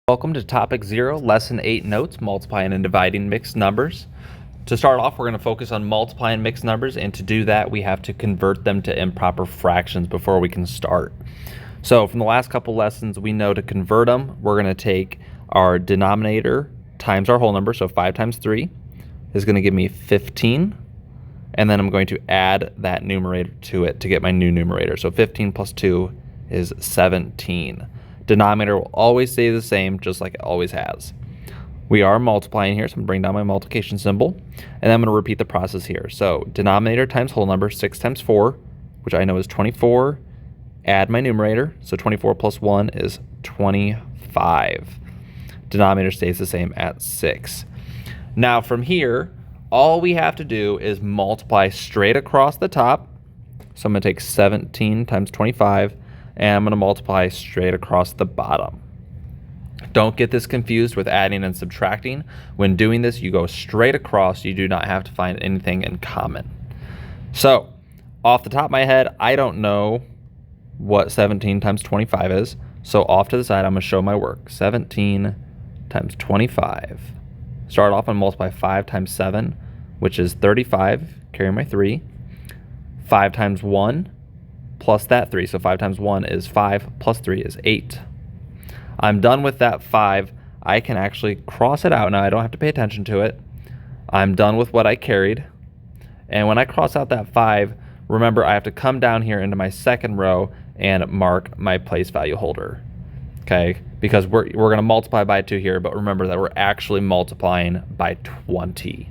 Welcome to Topic 0, Lesson 8 Notes, Multiplying and Dividing Mixed Numbers. To start off, we're going to focus on multiplying mixed numbers, and to do that, we have to convert them to improper fractions before we can start. So from the last couple lessons, we know to convert them, we're going to take our denominator times our whole number, so 5 times 3 is going to give me 15, and then I'm going to add that numerator to it to get my new numerator. So 15 plus 2 is 17. Denominator will always stay the same, just like it always has. We are multiplying here, so I'm going to bring down my multiplication symbol, and then I'm going to repeat the process here. So denominator times whole number, 6 times 4, which I know is 24, add my numerator, so 24 plus 1 is 25. Denominator stays the same at 6. Now from here, all we have to do is multiply straight across the top. So I'm going to take 17 times 25, and I'm going to multiply straight across the bottom. Don't get this confused with adding and subtracting. When doing this, you go straight across. You do not have to find anything in common. So, off the top of my head, I don't know what 17 times 25 is. So off to the side, I'm going to show my work. 17 times 25. Start off and multiply 5 times 7, which is 35. Carry my 3. 5 times 1. Plus that 3, so 5 times 1 is 5, plus 3 is 8. I'm done with that 5. I can actually cross it out now. I don't have to pay attention to it. I'm done with what I carried. And when I cross out that 5, remember I have to come down here into my second row and mark my place value holder. Okay, because we're going to multiply by 2 here, but remember that we're actually multiplying by 20.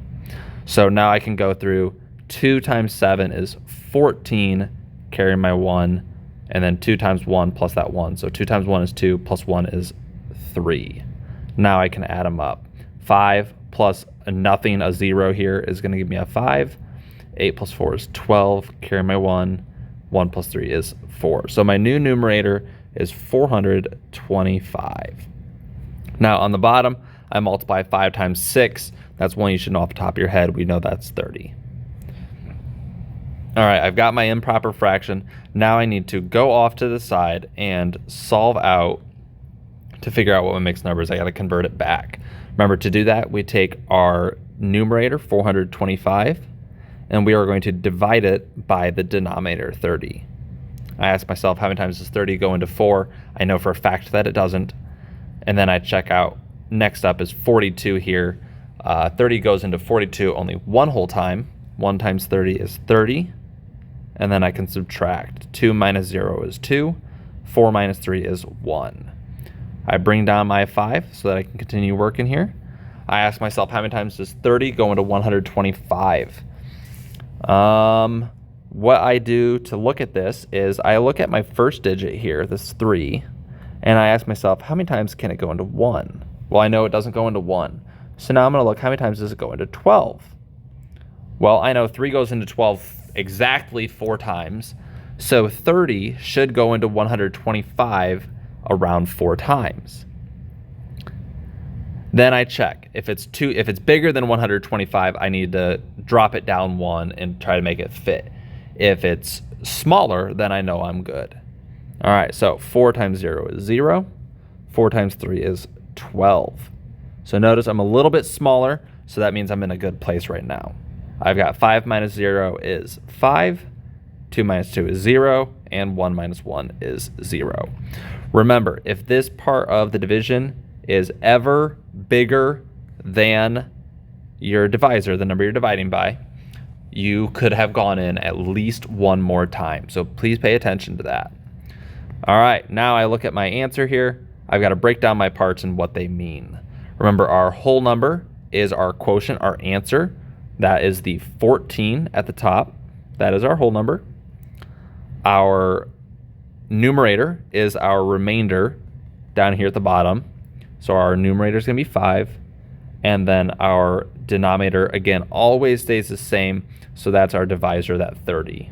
So now I can go through 2 times 7 is 14. Carry my 1, and then 2 times 1 plus that 1. So 2 times 1 is 2, plus 1 is 3. Now I can add them up. 5 plus a nothing, a 0 here, is going to give me a 5. 8 plus 4 is 12. Carry my 1. 1 plus 3 is 4. So my new numerator is 425. Now on the bottom, I multiply 5 times 6. That's one you should know off the top of your head. We know that's 30. All right, I've got my improper fraction. Now I need to go off to the side and solve out to figure out what my mixed number is. I got to convert it back. Remember, to do that, we take our numerator, 425, and we are going to divide it by the denominator, 30. I ask myself, how many times does 30 go into 4? I know for a fact that it doesn't. And then I check out, next up is 42 here. 30 goes into 42 only one whole time. 1 times 30 is 30. And then I can subtract. 2 minus 0 is 2. 4 minus 3 is 1. I bring down my 5 so that I can continue working here. I ask myself, how many times does 30 go into 125? What I do to look at this is I look at my first digit here, this 3, and I ask myself, how many times can it go into 1? Well, I know it doesn't go into 1. So now I'm going to look, how many times does it go into 12? Well, I know 3 goes into 12 exactly 4 times, so 30 should go into 125 around 4 times. Then I check. If it's bigger than 125, I need to drop it down 1 and try to make it fit. If it's smaller, then I know I'm good. All right, so 4 times 0 is 0. 4 times 3 is 12. So notice I'm a little bit smaller, so that means I'm in a good place right now. I've got 5 minus 0 is 5, 2 minus 2 is 0, and 1 minus 1 is 0. Remember, if this part of the division is ever bigger than your divisor, the number you're dividing by, you could have gone in at least one more time. So please pay attention to that. All right, now I look at my answer here. I've got to break down my parts and what they mean. Remember, our whole number is our quotient, our answer. That is the 14 at the top. That is our whole number. Our numerator is our remainder down here at the bottom. So our numerator is going to be 5. And then our denominator, again, always stays the same. So that's our divisor, that 30.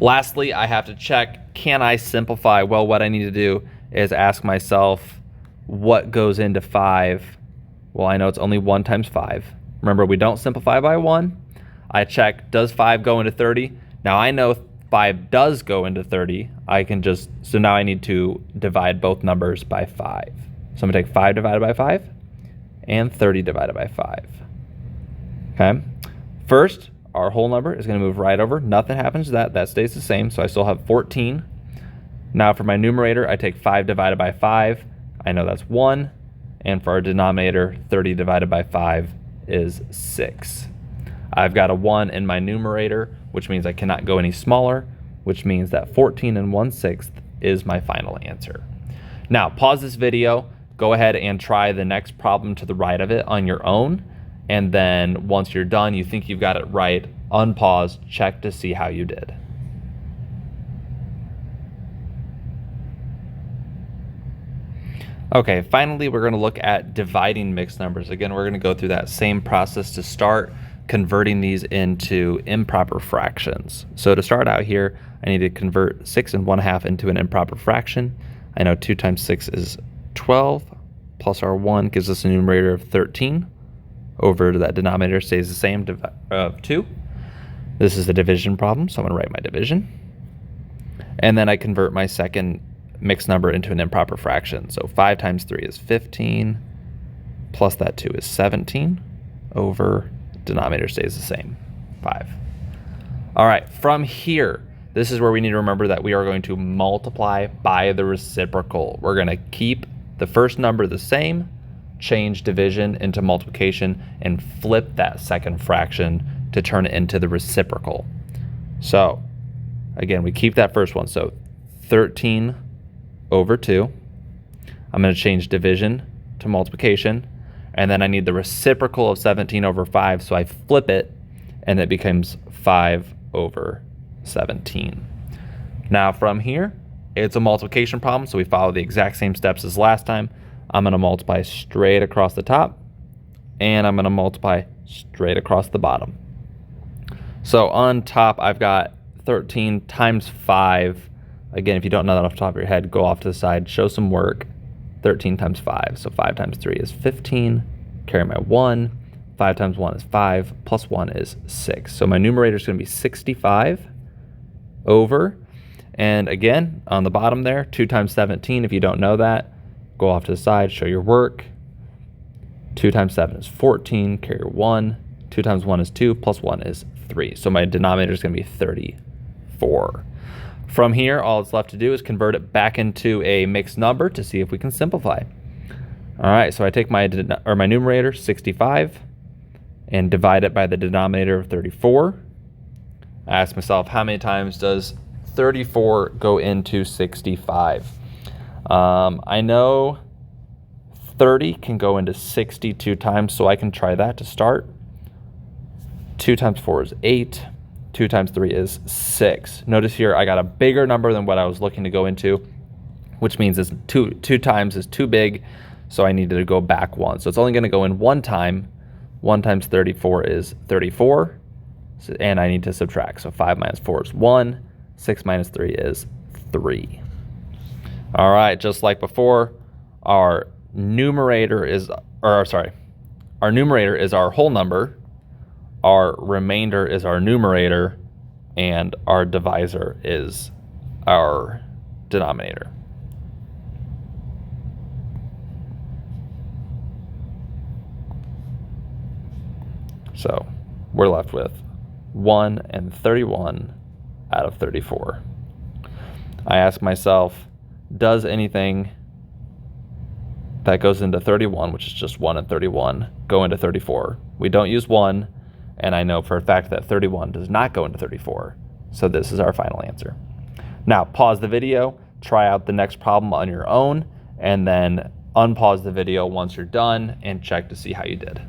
Lastly, I have to check, can I simplify? Well, what I need to do is ask myself, what goes into 5? Well, I know it's only 1 times 5. Remember, we don't simplify by 1. I check, does 5 go into 30? Now I know 5 does go into 30, I can just, so now I need to divide both numbers by 5. So I'm going to take 5 divided by 5 and 30 divided by 5. Okay. First, our whole number is going to move right over. Nothing happens to that. That stays the same. So I still have 14. Now for my numerator, I take 5 divided by 5. I know that's 1. And for our denominator, 30 divided by 5 is 6. I've got a 1 in my numerator, which means I cannot go any smaller, which means that 14 1/6 is my final answer. Now, pause this video, go ahead and try the next problem to the right of it on your own, and then once you're done, you think you've got it right, unpause, check to see how you did. Okay, finally, we're going to look at dividing mixed numbers. Again, we're going to go through that same process to start converting these into improper fractions. So to start out here, I need to convert 6 1/2 into an improper fraction. I know 2 times 6 is 12, plus our 1 gives us a numerator of 13. Over that denominator stays the same of 2. This is a division problem, so I'm going to write my division. And then I convert my second mixed number into an improper fraction. So 5 times 3 is 15, plus that 2 is 17, over denominator stays the same, 5. All right, from here, this is where we need to remember that we are going to multiply by the reciprocal. We're going to keep the first number the same, change division into multiplication, and flip that second fraction to turn it into the reciprocal. So again, we keep that first one. So 13 over 2. I'm going to change division to multiplication, and then I need the reciprocal of 17 over 5, so I flip it, and it becomes 5 over 17. Now from here, it's a multiplication problem, so we follow the exact same steps as last time. I'm going to multiply straight across the top, and I'm going to multiply straight across the bottom. So on top, I've got 13 times 5. Again, if you don't know that off the top of your head, go off to the side, show some work. 13 times 5, so 5 times 3 is 15, carry my 1, 5 times 1 is 5, plus 1 is 6. So my numerator is going to be 65 over, and again, on the bottom there, 2 times 17, if you don't know that, go off to the side, show your work. 2 times 7 is 14, carry your 1, 2 times 1 is 2, plus 1 is 3. So my denominator is going to be 34. From here, all that's left to do is convert it back into a mixed number to see if we can simplify. All right, so I take my numerator, 65, and divide it by the denominator of 34. I ask myself, how many times does 34 go into 65? I know 30 can go into 62 times, so I can try that to start. 2 times 4 is 8. 2 times 3 is 6. Notice here I got a bigger number than what I was looking to go into, which means it's two times is too big, so I needed to go back 1. So it's only going to go in 1 time. 1 times 34 is 34, and I need to subtract. So 5 minus 4 is 1. 6 minus 3 is 3. All right, just like before, our numerator is our whole number. Our remainder is our numerator, and our divisor is our denominator. So we're left with 1 and 31 out of 34. I ask myself, does anything that goes into 31, which is just 1 and 31, go into 34? We don't use 1. And I know for a fact that 31 does not go into 34. So this is our final answer. Now pause the video, try out the next problem on your own, and then unpause the video once you're done and check to see how you did.